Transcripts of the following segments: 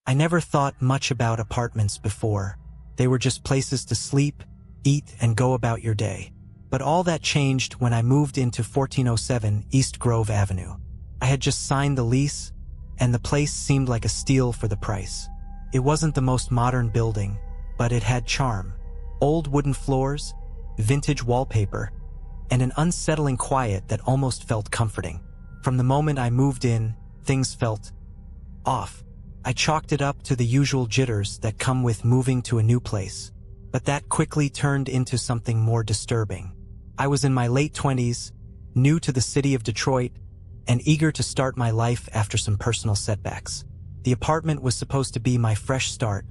I never thought much about apartments before. They were just places to sleep, eat, and go about your day. But all that changed when I moved into 1407 East Grove Avenue. I had just signed the lease, and the place seemed like a steal for the price. It wasn't the most modern building, but it had charm. Old wooden floors, vintage wallpaper, and an unsettling quiet that almost felt comforting. From the moment I moved in, things felt off. I chalked it up to the usual jitters that come with moving to a new place. But that quickly turned into something more disturbing. I was in my late 20s, new to the city of Detroit, and eager to start my life after some personal setbacks. The apartment was supposed to be my fresh start,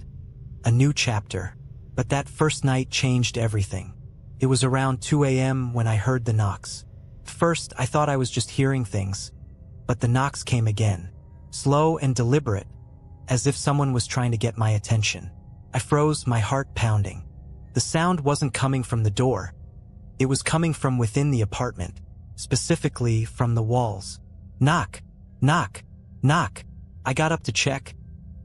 a new chapter. But that first night changed everything. It was around 2 a.m. when I heard the knocks. First, I thought I was just hearing things, but the knocks came again, slow and deliberate, as if someone was trying to get my attention. I froze, my heart pounding. The sound wasn't coming from the door. It was coming from within the apartment, specifically from the walls. Knock, knock, knock. I got up to check,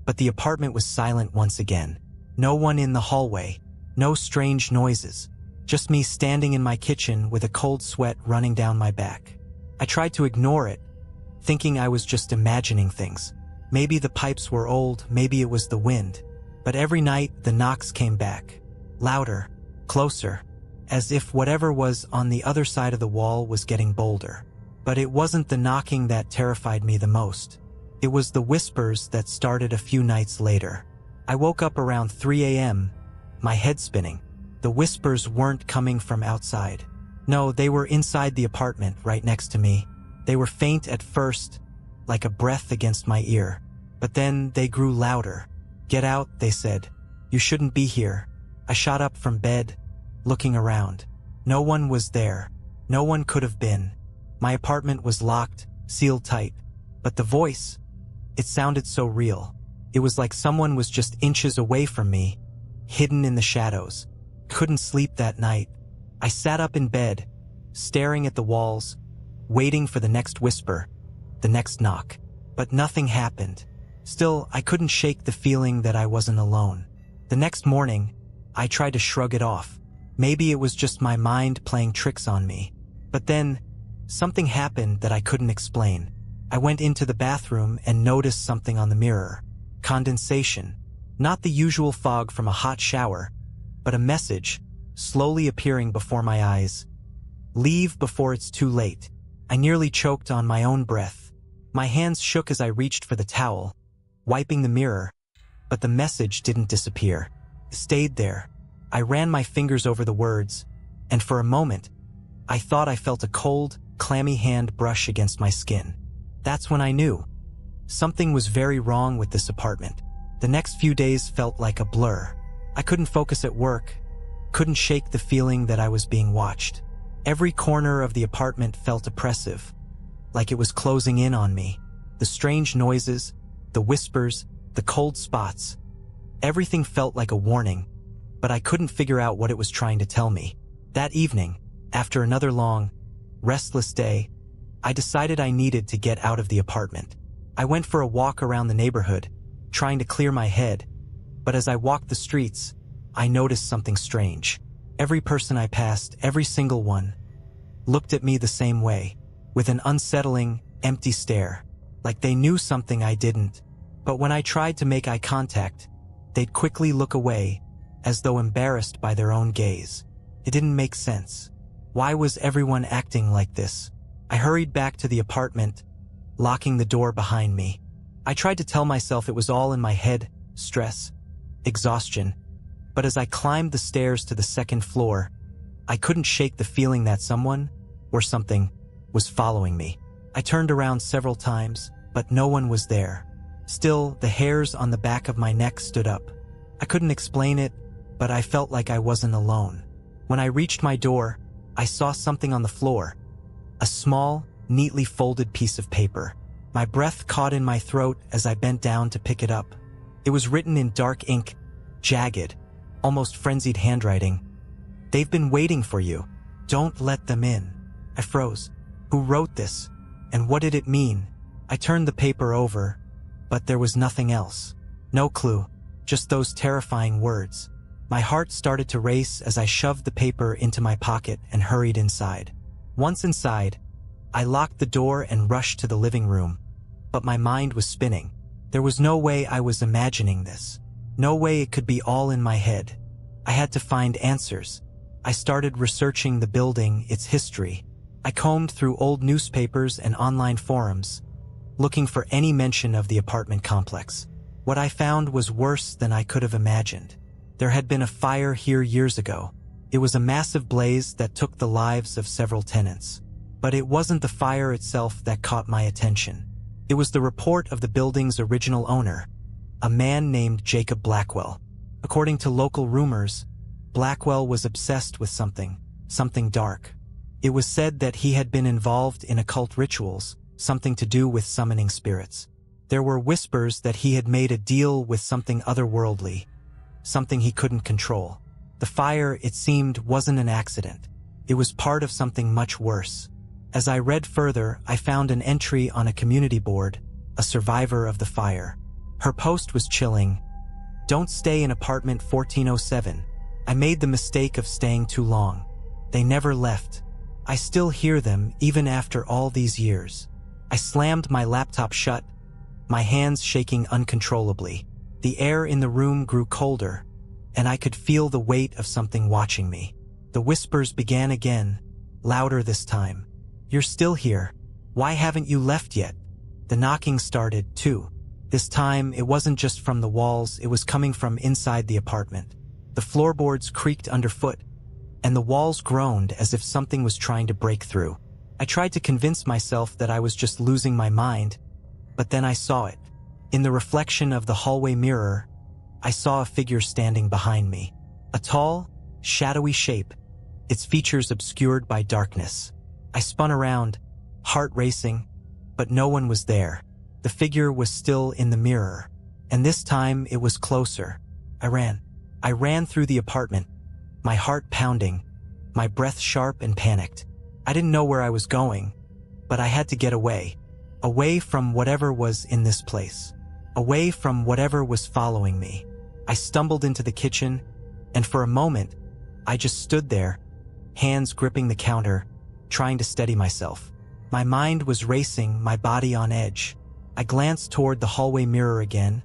but the apartment was silent once again. No one in the hallway, no strange noises, just me standing in my kitchen with a cold sweat running down my back. I tried to ignore it, thinking I was just imagining things. Maybe the pipes were old, maybe it was the wind. But every night the knocks came back, louder, closer, as if whatever was on the other side of the wall was getting bolder. But it wasn't the knocking that terrified me the most. It was the whispers that started a few nights later. I woke up around 3 a.m., my head spinning. The whispers weren't coming from outside. No, they were inside the apartment, right next to me. They were faint at first, like a breath against my ear. But then they grew louder. "Get out," they said. "You shouldn't be here." I shot up from bed, looking around. No one was there. No one could have been. My apartment was locked, sealed tight. But the voice, it sounded so real. It was like someone was just inches away from me, hidden in the shadows. Couldn't sleep that night. I sat up in bed, staring at the walls, waiting for the next whisper, the next knock. But nothing happened. Still, I couldn't shake the feeling that I wasn't alone. The next morning, I tried to shrug it off. Maybe it was just my mind playing tricks on me. But then, something happened that I couldn't explain. I went into the bathroom and noticed something on the mirror. Condensation. Not the usual fog from a hot shower, but a message, slowly appearing before my eyes. "Leave before it's too late." I nearly choked on my own breath. My hands shook as I reached for the towel, wiping the mirror, but the message didn't disappear. It stayed there. I ran my fingers over the words, and for a moment, I thought I felt a cold, clammy hand brush against my skin. That's when I knew. Something was very wrong with this apartment. The next few days felt like a blur. I couldn't focus at work, couldn't shake the feeling that I was being watched. Every corner of the apartment felt oppressive, like it was closing in on me. The strange noises, the whispers, the cold spots. Everything felt like a warning, but I couldn't figure out what it was trying to tell me. That evening, after another long, restless day, I decided I needed to get out of the apartment. I went for a walk around the neighborhood, trying to clear my head, but as I walked the streets, I noticed something strange. Every person I passed, every single one, looked at me the same way, with an unsettling, empty stare, like they knew something I didn't. But when I tried to make eye contact, they'd quickly look away, as though embarrassed by their own gaze. It didn't make sense. Why was everyone acting like this? I hurried back to the apartment, locking the door behind me. I tried to tell myself it was all in my head, stress, exhaustion. But as I climbed the stairs to the second floor, I couldn't shake the feeling that someone, or something, was following me. I turned around several times, but no one was there. Still, the hairs on the back of my neck stood up. I couldn't explain it, but I felt like I wasn't alone. When I reached my door, I saw something on the floor. A small, neatly folded piece of paper. My breath caught in my throat as I bent down to pick it up. It was written in dark ink, jagged, almost frenzied handwriting. "They've been waiting for you. Don't let them in." I froze. Who wrote this? And what did it mean? I turned the paper over, but there was nothing else. No clue, just those terrifying words. My heart started to race as I shoved the paper into my pocket and hurried inside. Once inside, I locked the door and rushed to the living room, but my mind was spinning. There was no way I was imagining this. No way it could be all in my head. I had to find answers. I started researching the building, its history. I combed through old newspapers and online forums, looking for any mention of the apartment complex. What I found was worse than I could have imagined. There had been a fire here years ago. It was a massive blaze that took the lives of several tenants. But it wasn't the fire itself that caught my attention. It was the report of the building's original owner, a man named Jacob Blackwell. According to local rumors, Blackwell was obsessed with something dark. It was said that he had been involved in occult rituals, something to do with summoning spirits. There were whispers that he had made a deal with something otherworldly, something he couldn't control. The fire, it seemed, wasn't an accident. It was part of something much worse. As I read further, I found an entry on a community board, a survivor of the fire. Her post was chilling. "Don't stay in apartment 1407. I made the mistake of staying too long. They never left. I still hear them even after all these years." I slammed my laptop shut, my hands shaking uncontrollably. The air in the room grew colder, and I could feel the weight of something watching me. The whispers began again, louder this time. "You're still here. Why haven't you left yet?" The knocking started, too. This time, it wasn't just from the walls, it was coming from inside the apartment. The floorboards creaked underfoot, and the walls groaned as if something was trying to break through. I tried to convince myself that I was just losing my mind, but then I saw it. In the reflection of the hallway mirror, I saw a figure standing behind me. A tall, shadowy shape, its features obscured by darkness. I spun around, heart racing, but no one was there. The figure was still in the mirror, and this time it was closer. I ran through the apartment, my heart pounding, my breath sharp and panicked. I didn't know where I was going, but I had to get away. Away from whatever was in this place. Away from whatever was following me. I stumbled into the kitchen, and for a moment, I just stood there, hands gripping the counter, trying to steady myself. My mind was racing, my body on edge. I glanced toward the hallway mirror again,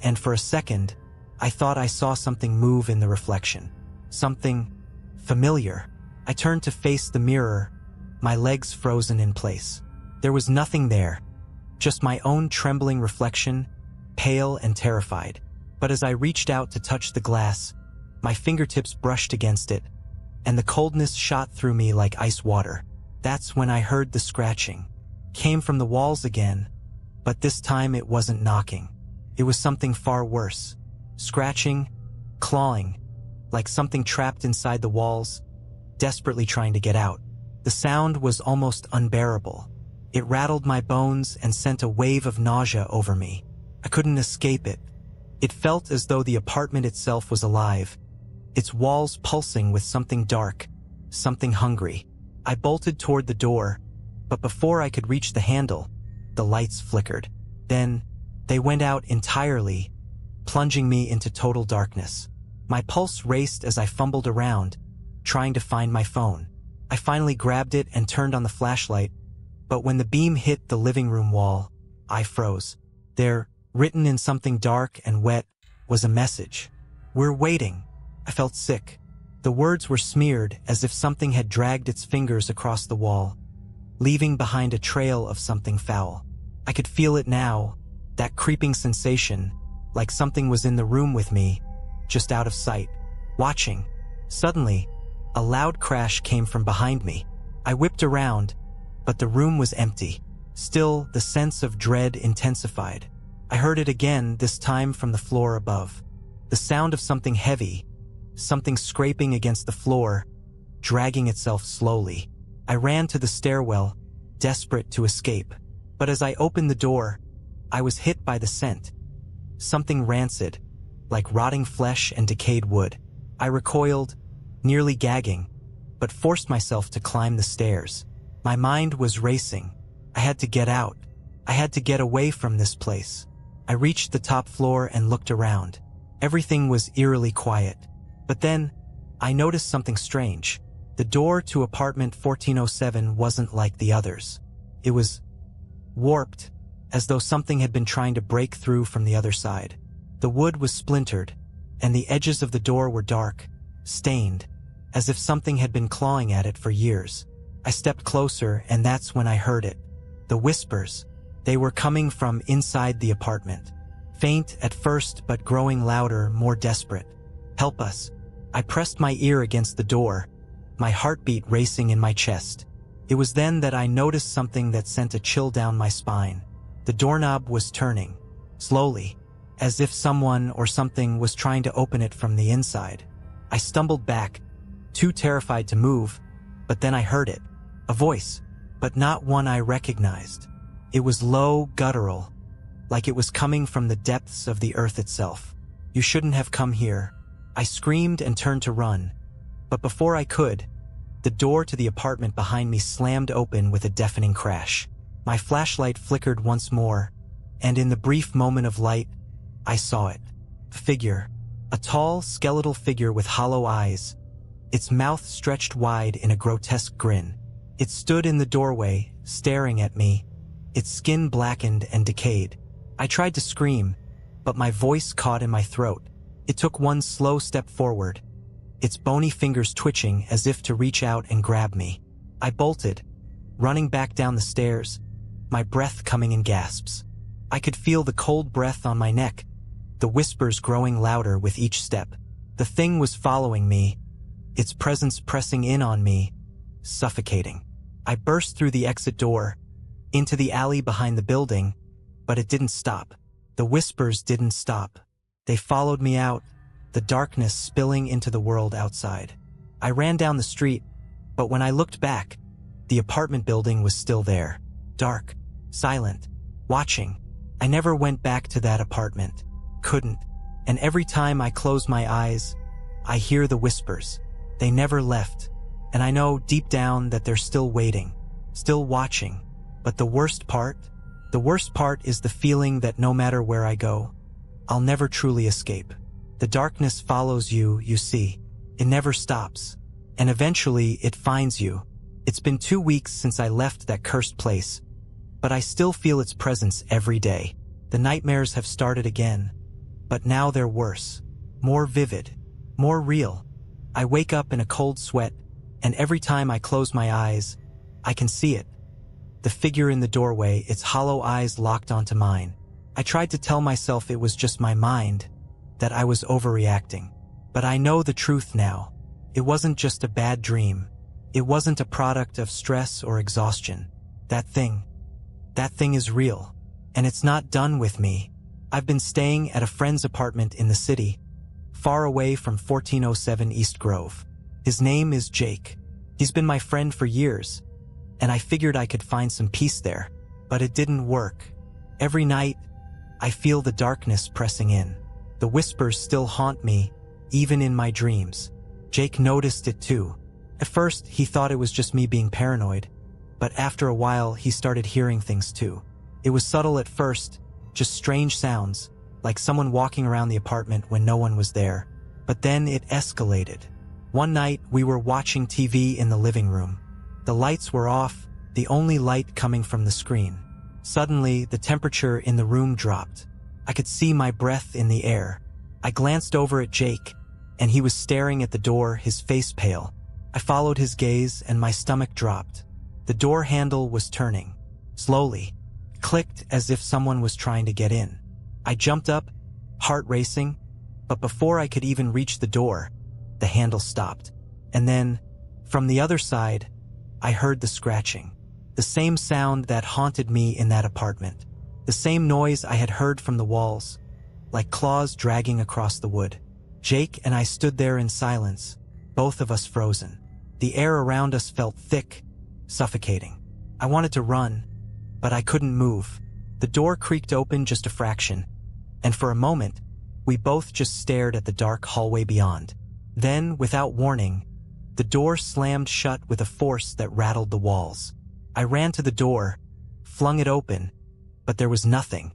and for a second, I thought I saw something move in the reflection. Something familiar. I turned to face the mirror, my legs frozen in place. There was nothing there, just my own trembling reflection, pale and terrified. But as I reached out to touch the glass, my fingertips brushed against it, and the coldness shot through me like ice water. That's when I heard the scratching. Came from the walls again, but this time it wasn't knocking. It was something far worse. Scratching, clawing, like something trapped inside the walls, desperately trying to get out. The sound was almost unbearable. It rattled my bones and sent a wave of nausea over me. I couldn't escape it. It felt as though the apartment itself was alive, its walls pulsing with something dark, something hungry. I bolted toward the door, but before I could reach the handle, the lights flickered. Then, they went out entirely, plunging me into total darkness. My pulse raced as I fumbled around, trying to find my phone. I finally grabbed it and turned on the flashlight, but when the beam hit the living room wall, I froze. There, written in something dark and wet, was a message. "We're waiting." I felt sick. The words were smeared as if something had dragged its fingers across the wall, leaving behind a trail of something foul. I could feel it now, that creeping sensation, like something was in the room with me, just out of sight, watching. Suddenly, a loud crash came from behind me. I whipped around, but the room was empty. Still, the sense of dread intensified. I heard it again, this time from the floor above. The sound of something heavy, something scraping against the floor, dragging itself slowly. I ran to the stairwell, desperate to escape. But as I opened the door, I was hit by the scent. Something rancid, like rotting flesh and decayed wood. I recoiled, nearly gagging, but forced myself to climb the stairs. My mind was racing. I had to get out. I had to get away from this place. I reached the top floor and looked around. Everything was eerily quiet. But then, I noticed something strange. The door to apartment 1407 wasn't like the others. It was warped, as though something had been trying to break through from the other side. The wood was splintered, and the edges of the door were dark, stained, as if something had been clawing at it for years. I stepped closer, and that's when I heard it. The whispers. They were coming from inside the apartment. Faint at first, but growing louder, more desperate. "Help us." I pressed my ear against the door, my heartbeat racing in my chest. It was then that I noticed something that sent a chill down my spine. The doorknob was turning, slowly, as if someone or something was trying to open it from the inside. I stumbled back, too terrified to move, but then I heard it. A voice, but not one I recognized. It was low, guttural, like it was coming from the depths of the earth itself. "You shouldn't have come here." I screamed and turned to run, but before I could, the door to the apartment behind me slammed open with a deafening crash. My flashlight flickered once more, and in the brief moment of light, I saw it. A figure. A tall, skeletal figure with hollow eyes, its mouth stretched wide in a grotesque grin. It stood in the doorway, staring at me, its skin blackened and decayed. I tried to scream, but my voice caught in my throat. It took one slow step forward, its bony fingers twitching as if to reach out and grab me. I bolted, running back down the stairs, my breath coming in gasps. I could feel the cold breath on my neck, the whispers growing louder with each step. The thing was following me, its presence pressing in on me, suffocating. I burst through the exit door, into the alley behind the building, but it didn't stop. The whispers didn't stop. They followed me out, the darkness spilling into the world outside. I ran down the street, but when I looked back, the apartment building was still there, dark, silent, watching. I never went back to that apartment. Couldn't. And every time I close my eyes, I hear the whispers. They never left. And I know deep down that they're still waiting, still watching. But the worst part is the feeling that no matter where I go, I'll never truly escape. The darkness follows you, you see. It never stops. And eventually it finds you. It's been 2 weeks since I left that cursed place, but I still feel its presence every day. The nightmares have started again, but now they're worse, more vivid, more real. I wake up in a cold sweat, and every time I close my eyes, I can see it. The figure in the doorway, its hollow eyes locked onto mine. I tried to tell myself it was just my mind, that I was overreacting. But I know the truth now. It wasn't just a bad dream. It wasn't a product of stress or exhaustion. That thing is real. And it's not done with me. I've been staying at a friend's apartment in the city, far away from 1407 East Grove. His name is Jake. He's been my friend for years, and I figured I could find some peace there. But it didn't work. Every night, I feel the darkness pressing in. The whispers still haunt me, even in my dreams. Jake noticed it too. At first, he thought it was just me being paranoid, but after a while, he started hearing things too. It was subtle at first, just strange sounds, like someone walking around the apartment when no one was there. But then it escalated. One night, we were watching TV in the living room. The lights were off, the only light coming from the screen. Suddenly, the temperature in the room dropped. I could see my breath in the air. I glanced over at Jake, and he was staring at the door, his face pale. I followed his gaze, and my stomach dropped. The door handle was turning. Slowly. Clicked as if someone was trying to get in. I jumped up, heart racing, but before I could even reach the door, the handle stopped. And then, from the other side, I heard the scratching. The same sound that haunted me in that apartment. The same noise I had heard from the walls, like claws dragging across the wood. Jake and I stood there in silence, both of us frozen. The air around us felt thick, suffocating. I wanted to run, but I couldn't move. The door creaked open just a fraction, and for a moment, we both just stared at the dark hallway beyond. Then, without warning, the door slammed shut with a force that rattled the walls. I ran to the door, flung it open, but there was nothing.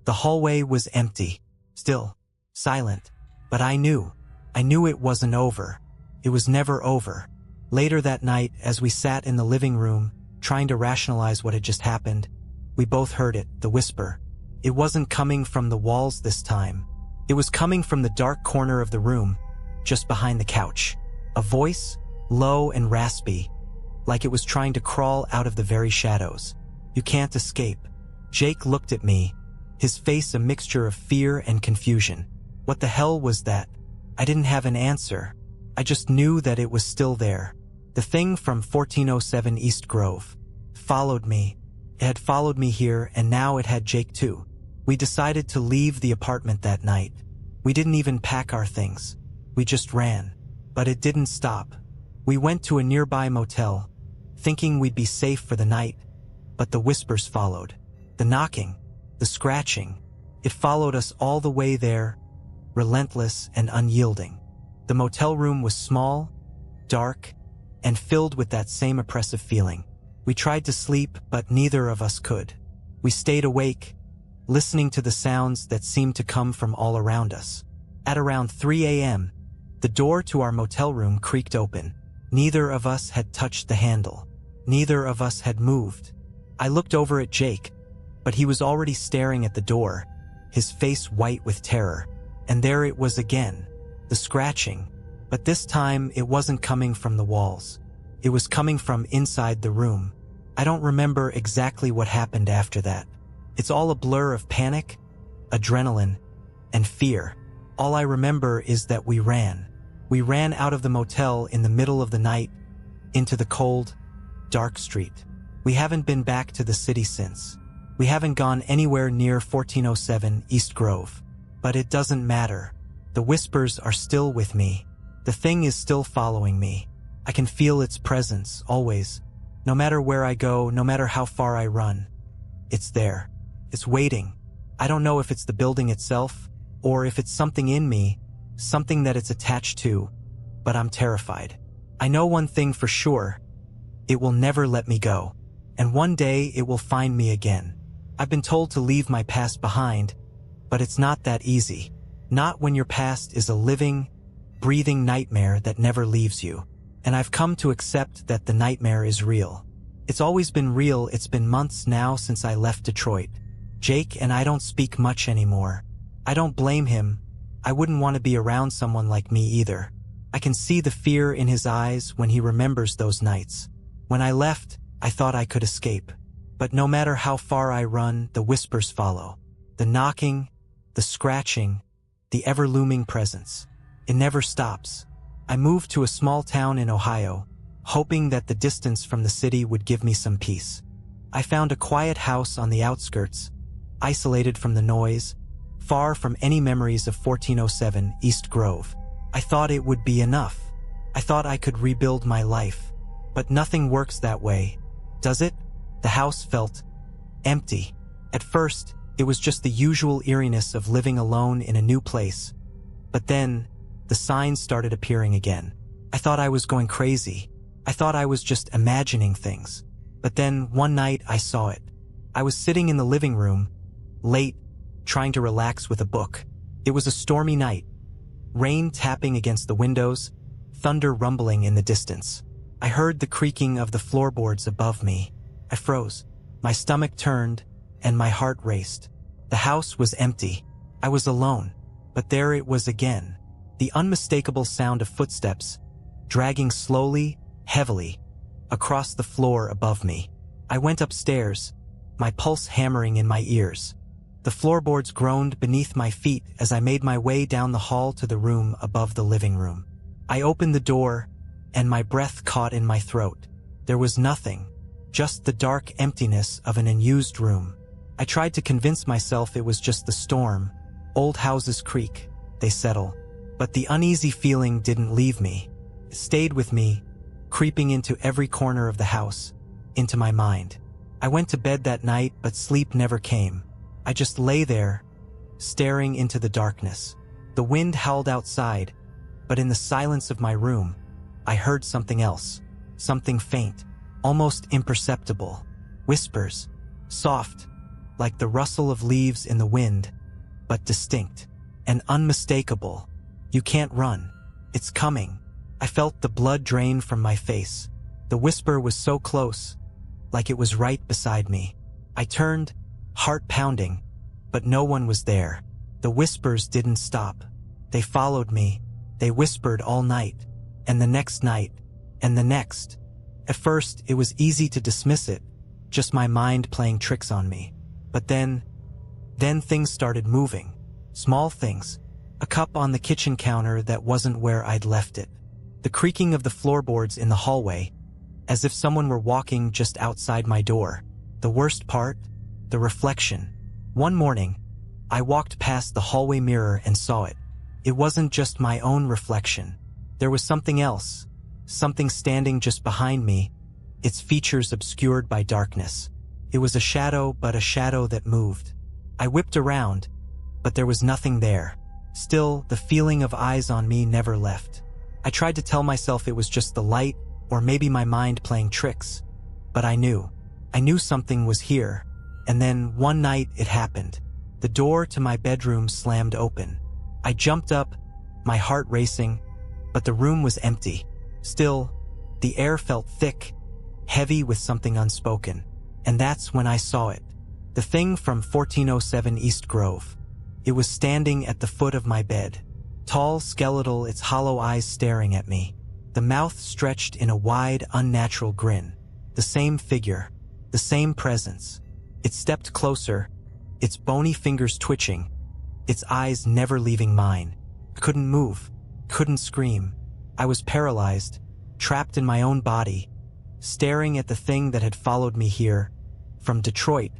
The hallway was empty, still, silent, but I knew it wasn't over. It was never over. Later that night, as we sat in the living room, trying to rationalize what had just happened, we both heard it, the whisper. It wasn't coming from the walls this time. It was coming from the dark corner of the room, just behind the couch. A voice, low and raspy, like it was trying to crawl out of the very shadows. "You can't escape." Jake looked at me, his face a mixture of fear and confusion. What the hell was that? I didn't have an answer. I just knew that it was still there. The thing from 1407 East Grove followed me. It had followed me here, and now it had Jake too. We decided to leave the apartment that night. We didn't even pack our things. We just ran. But it didn't stop. We went to a nearby motel, thinking we'd be safe for the night, but the whispers followed. The knocking, the scratching. It followed us all the way there, relentless and unyielding. The motel room was small, dark, and filled with that same oppressive feeling. We tried to sleep, but neither of us could. We stayed awake, listening to the sounds that seemed to come from all around us. At around 3 a.m., the door to our motel room creaked open. Neither of us had touched the handle. Neither of us had moved. I looked over at Jake, but he was already staring at the door, his face white with terror. And there it was again, the scratching. But this time it wasn't coming from the walls. It was coming from inside the room. I don't remember exactly what happened after that. It's all a blur of panic, adrenaline, and fear. All I remember is that we ran. We ran out of the motel in the middle of the night, into the cold, dark street. We haven't been back to the city since. We haven't gone anywhere near 1407 East Grove. But it doesn't matter. The whispers are still with me. The thing is still following me. I can feel its presence, always. No matter where I go, no matter how far I run. It's there. It's waiting. I don't know if it's the building itself, or if it's something in me, something that it's attached to, but I'm terrified. I know one thing for sure. It will never let me go. And one day it will find me again. I've been told to leave my past behind, but it's not that easy. Not when your past is a living, breathing nightmare that never leaves you. And I've come to accept that the nightmare is real. It's always been real. It's been months now since I left Detroit. Jake and I don't speak much anymore. I don't blame him. I wouldn't want to be around someone like me either. I can see the fear in his eyes when he remembers those nights. When I left, I thought I could escape. But no matter how far I run, the whispers follow. The knocking, the scratching, the ever-looming presence. It never stops. I moved to a small town in Ohio, hoping that the distance from the city would give me some peace. I found a quiet house on the outskirts, isolated from the noise, far from any memories of 1407 East Grove. I thought it would be enough. I thought I could rebuild my life. But nothing works that way, does it? The house felt empty. At first, it was just the usual eeriness of living alone in a new place. But then, the signs started appearing again. I thought I was going crazy. I thought I was just imagining things. But then, one night, I saw it. I was sitting in the living room, late, trying to relax with a book. It was a stormy night. Rain tapping against the windows, thunder rumbling in the distance. I heard the creaking of the floorboards above me. I froze. My stomach turned, and my heart raced. The house was empty. I was alone. But there it was again. The unmistakable sound of footsteps, dragging slowly, heavily, across the floor above me. I went upstairs, my pulse hammering in my ears. The floorboards groaned beneath my feet as I made my way down the hall to the room above the living room. I opened the door, and my breath caught in my throat. There was nothing, just the dark emptiness of an unused room. I tried to convince myself it was just the storm. Old houses creak, they settle. But the uneasy feeling didn't leave me. It stayed with me, creeping into every corner of the house, into my mind. I went to bed that night, but sleep never came. I just lay there, staring into the darkness. The wind howled outside, but in the silence of my room, I heard something else. Something faint, almost imperceptible. Whispers. Soft, like the rustle of leaves in the wind, but distinct and unmistakable. You can't run. It's coming. I felt the blood drain from my face. The whisper was so close, like it was right beside me. I turned, heart pounding, but no one was there. The whispers didn't stop. They followed me. They whispered all night, and the next night, and the next. At first, it was easy to dismiss it, just my mind playing tricks on me. But then things started moving. Small things. A cup on the kitchen counter that wasn't where I'd left it. The creaking of the floorboards in the hallway, as if someone were walking just outside my door. The worst part? The reflection. One morning, I walked past the hallway mirror and saw it. It wasn't just my own reflection. There was something else. Something standing just behind me, its features obscured by darkness. It was a shadow, but a shadow that moved. I whipped around, but there was nothing there. Still, the feeling of eyes on me never left. I tried to tell myself it was just the light, or maybe my mind playing tricks. But I knew something was here. And then, one night, it happened. The door to my bedroom slammed open. I jumped up, my heart racing, but the room was empty. Still, the air felt thick, heavy with something unspoken. And that's when I saw it. The thing from 1407 East Grove. It was standing at the foot of my bed. Tall, skeletal, its hollow eyes staring at me. The mouth stretched in a wide, unnatural grin. The same figure. The same presence. It stepped closer, its bony fingers twitching, its eyes never leaving mine. Couldn't move, couldn't scream. I was paralyzed, trapped in my own body, staring at the thing that had followed me here, from Detroit,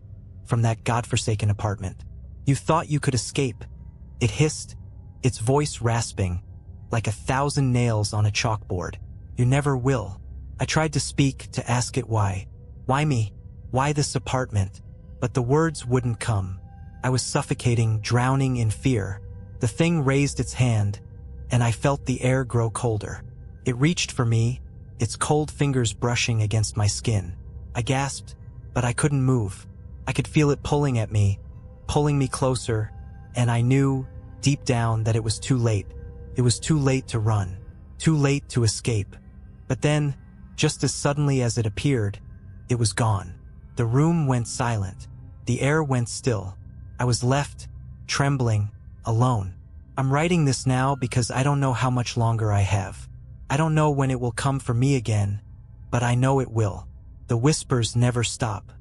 from that godforsaken apartment. You thought you could escape. It hissed, its voice rasping, like 1,000 nails on a chalkboard. You never will. I tried to speak, to ask it why. Why me? Why this apartment? But the words wouldn't come. I was suffocating, drowning in fear. The thing raised its hand, and I felt the air grow colder. It reached for me, its cold fingers brushing against my skin. I gasped, but I couldn't move. I could feel it pulling at me, pulling me closer, and I knew, deep down, that it was too late. It was too late to run, too late to escape. But then, just as suddenly as it appeared, it was gone. The room went silent. The air went still. I was left, trembling, alone. I'm writing this now because I don't know how much longer I have. I don't know when it will come for me again, but I know it will. The whispers never stop.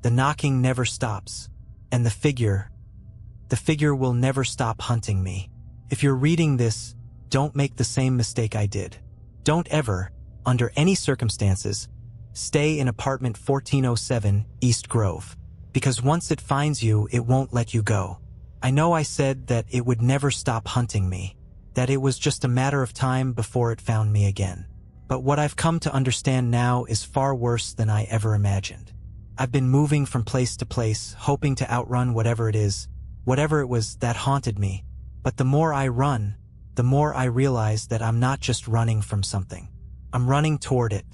The knocking never stops. And the figure will never stop hunting me. If you're reading this, don't make the same mistake I did. Don't ever, under any circumstances, stay in apartment 1407 East Grove. Because once it finds you, it won't let you go. I know I said that it would never stop hunting me, that it was just a matter of time before it found me again. But what I've come to understand now is far worse than I ever imagined. I've been moving from place to place, hoping to outrun whatever it is, whatever it was that haunted me. But the more I run, the more I realize that I'm not just running from something. I'm running toward it.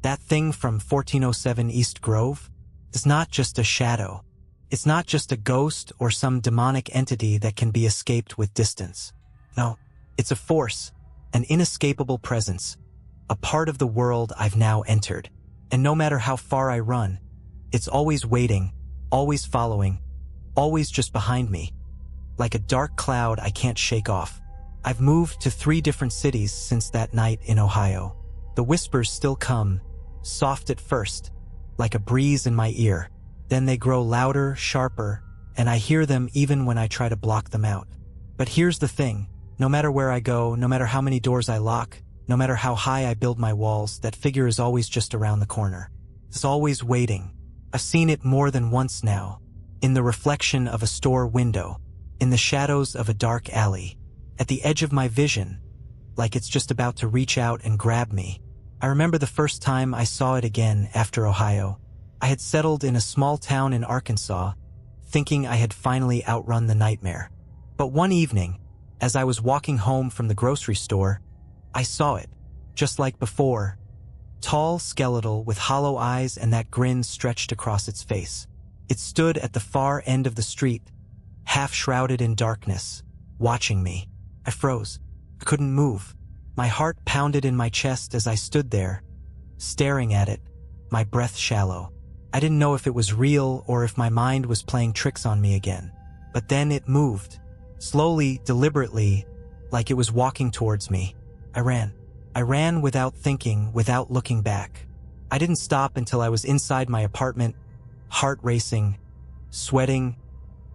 That thing from 1407 East Grove is not just a shadow. It's not just a ghost or some demonic entity that can be escaped with distance. No, it's a force, an inescapable presence, a part of the world I've now entered. And no matter how far I run, it's always waiting, always following, always just behind me, like a dark cloud I can't shake off. I've moved to 3 different cities since that night in Ohio. The whispers still come, soft at first, like a breeze in my ear. Then they grow louder, sharper, and I hear them even when I try to block them out. But here's the thing. No matter where I go, no matter how many doors I lock, no matter how high I build my walls, that figure is always just around the corner. It's always waiting. I've seen it more than once now. In the reflection of a store window, in the shadows of a dark alley, at the edge of my vision, like it's just about to reach out and grab me. I remember the first time I saw it again after Ohio. I had settled in a small town in Arkansas, thinking I had finally outrun the nightmare. But one evening, as I was walking home from the grocery store, I saw it, just like before. Tall, skeletal, with hollow eyes and that grin stretched across its face. It stood at the far end of the street, half shrouded in darkness, watching me. I froze. I couldn't move. My heart pounded in my chest as I stood there, staring at it, my breath shallow. I didn't know if it was real or if my mind was playing tricks on me again. But then it moved. Slowly, deliberately, like it was walking towards me. I ran. I ran without thinking, without looking back. I didn't stop until I was inside my apartment, heart racing, sweating,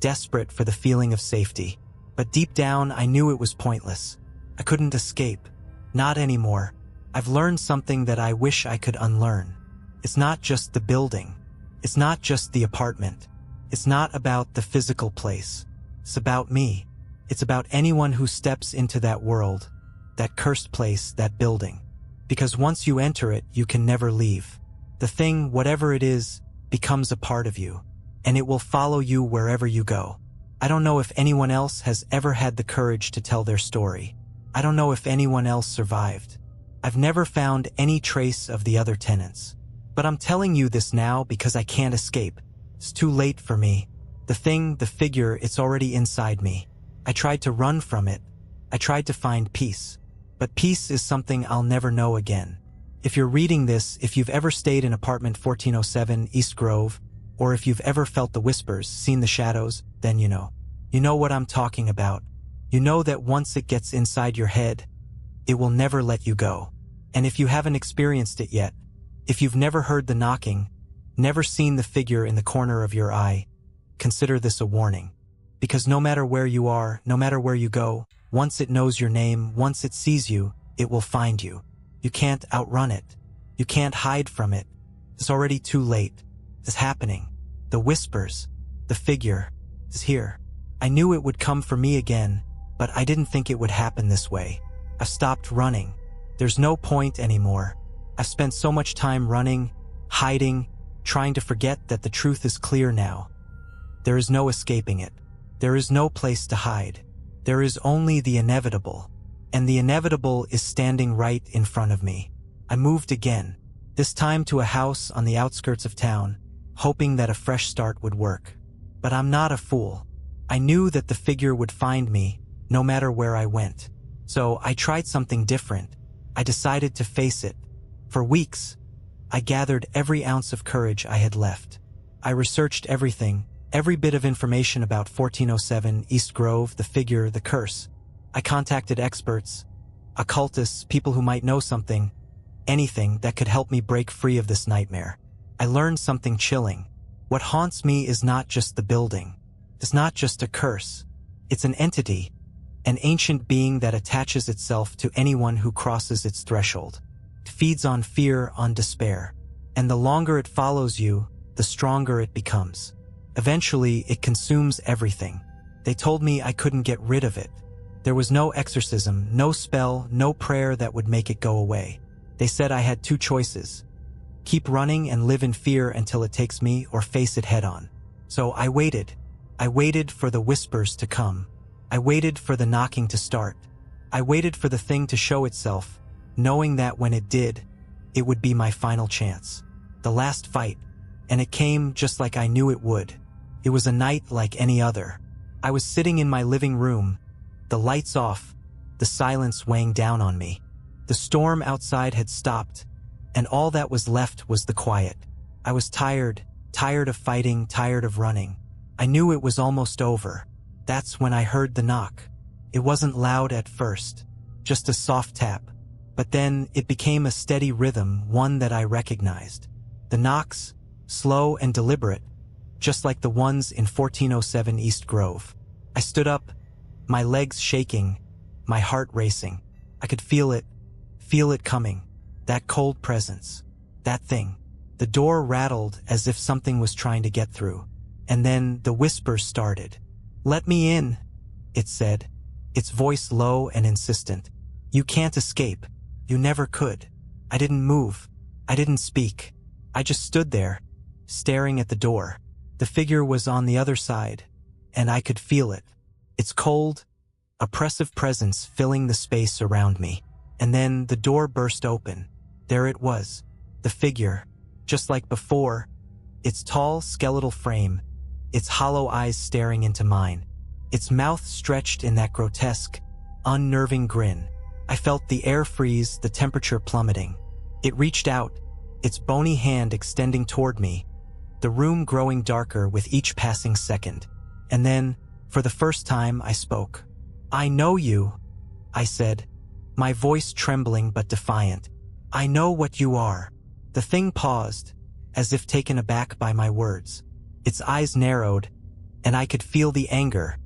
desperate for the feeling of safety. But deep down, I knew it was pointless. I couldn't escape. Not anymore. I've learned something that I wish I could unlearn. It's not just the building. It's not just the apartment. It's not about the physical place. It's about me. It's about anyone who steps into that world, that cursed place, that building. Because once you enter it, you can never leave. The thing, whatever it is, becomes a part of you, and it will follow you wherever you go. I don't know if anyone else has ever had the courage to tell their story. I don't know if anyone else survived. I've never found any trace of the other tenants. But I'm telling you this now because I can't escape. It's too late for me. The thing, the figure, it's already inside me. I tried to run from it. I tried to find peace. But peace is something I'll never know again. If you're reading this, if you've ever stayed in apartment 1407 East Grove, or if you've ever felt the whispers, seen the shadows, then you know. You know what I'm talking about. You know that once it gets inside your head, it will never let you go. And if you haven't experienced it yet, if you've never heard the knocking, never seen the figure in the corner of your eye, consider this a warning. Because no matter where you are, no matter where you go, once it knows your name, once it sees you, it will find you. You can't outrun it. You can't hide from it. It's already too late. It's happening. The whispers, the figure, is here. I knew it would come for me again, but I didn't think it would happen this way. I've stopped running. There's no point anymore. I've spent so much time running, hiding, trying to forget that the truth is clear now. There is no escaping it. There is no place to hide. There is only the inevitable. And the inevitable is standing right in front of me. I moved again, this time to a house on the outskirts of town, hoping that a fresh start would work. But I'm not a fool. I knew that the figure would find me, no matter where I went. So I tried something different. I decided to face it. For weeks, I gathered every ounce of courage I had left. I researched everything, every bit of information about 1407 East Grove, the figure, the curse. I contacted experts, occultists, people who might know something, anything that could help me break free of this nightmare. I learned something chilling. What haunts me is not just the building. It's not just a curse. It's an entity, an ancient being that attaches itself to anyone who crosses its threshold. It feeds on fear, on despair. And the longer it follows you, the stronger it becomes. Eventually, it consumes everything. They told me I couldn't get rid of it. There was no exorcism, no spell, no prayer that would make it go away. They said I had two choices. Keep running and live in fear until it takes me, or face it head on. So I waited. I waited for the whispers to come. I waited for the knocking to start. I waited for the thing to show itself, knowing that when it did, it would be my final chance. The last fight. And it came just like I knew it would. It was a night like any other. I was sitting in my living room, the lights off, the silence weighing down on me. The storm outside had stopped, and all that was left was the quiet. I was tired of fighting, tired of running. I knew it was almost over. That's when I heard the knock. It wasn't loud at first, just a soft tap. But then it became a steady rhythm, one that I recognized. The knocks, slow and deliberate, just like the ones in 1407 East Grove. I stood up, my legs shaking, my heart racing. I could feel it coming, that cold presence, that thing. The door rattled as if something was trying to get through. And then the whispers started. "Let me in," it said, its voice low and insistent. "You can't escape. You never could." I didn't move. I didn't speak. I just stood there, staring at the door. The figure was on the other side, and I could feel it. Its cold, oppressive presence filling the space around me. And then the door burst open. There it was, the figure, just like before, Its tall, skeletal frame, its hollow eyes staring into mine, its mouth stretched in that grotesque, unnerving grin. I felt the air freeze, the temperature plummeting. It reached out, its bony hand extending toward me, the room growing darker with each passing second. And then, for the first time, I spoke. "I know you," I said, my voice trembling but defiant. "I know what you are." The thing paused, as if taken aback by my words. Its eyes narrowed, and I could feel the anger,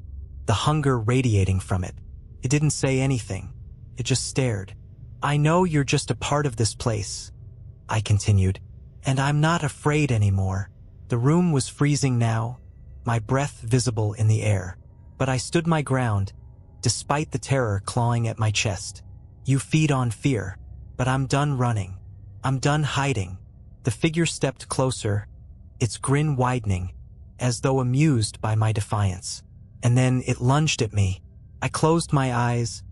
the hunger radiating from it. It didn't say anything. It just stared. "I know you're just a part of this place," I continued, "and I'm not afraid anymore." The room was freezing now, my breath visible in the air. But I stood my ground, despite the terror clawing at my chest. "You feed on fear, but I'm done running. I'm done hiding." The figure stepped closer, its grin widening, as though amused by my defiance. And then it lunged at me. I closed my eyes,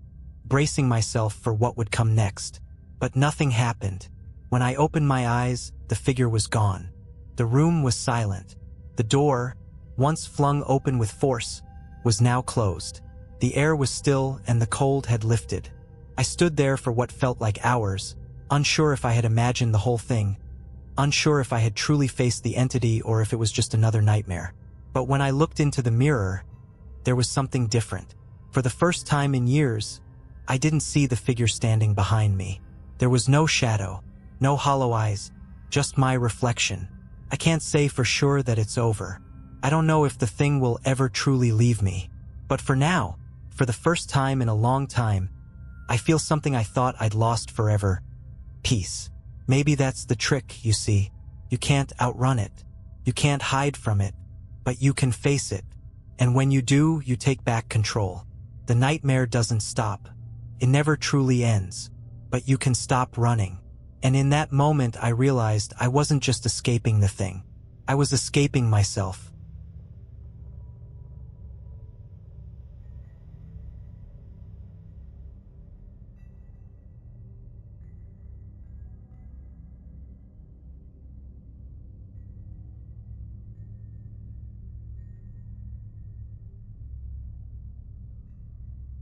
bracing myself for what would come next. But nothing happened. When I opened my eyes, the figure was gone. The room was silent. The door, once flung open with force, was now closed. The air was still and the cold had lifted. I stood there for what felt like hours, unsure if I had imagined the whole thing, unsure if I had truly faced the entity or if it was just another nightmare. But when I looked into the mirror, there was something different. For the first time in years, I didn't see the figure standing behind me. There was no shadow, no hollow eyes, just my reflection. I can't say for sure that it's over. I don't know if the thing will ever truly leave me. But for now, for the first time in a long time, I feel something I thought I'd lost forever. Peace. Maybe that's the trick, you see. You can't outrun it. You can't hide from it. But you can face it. And when you do, you take back control. The nightmare doesn't stop. It never truly ends. But you can stop running. And in that moment I realized I wasn't just escaping the thing. I was escaping myself.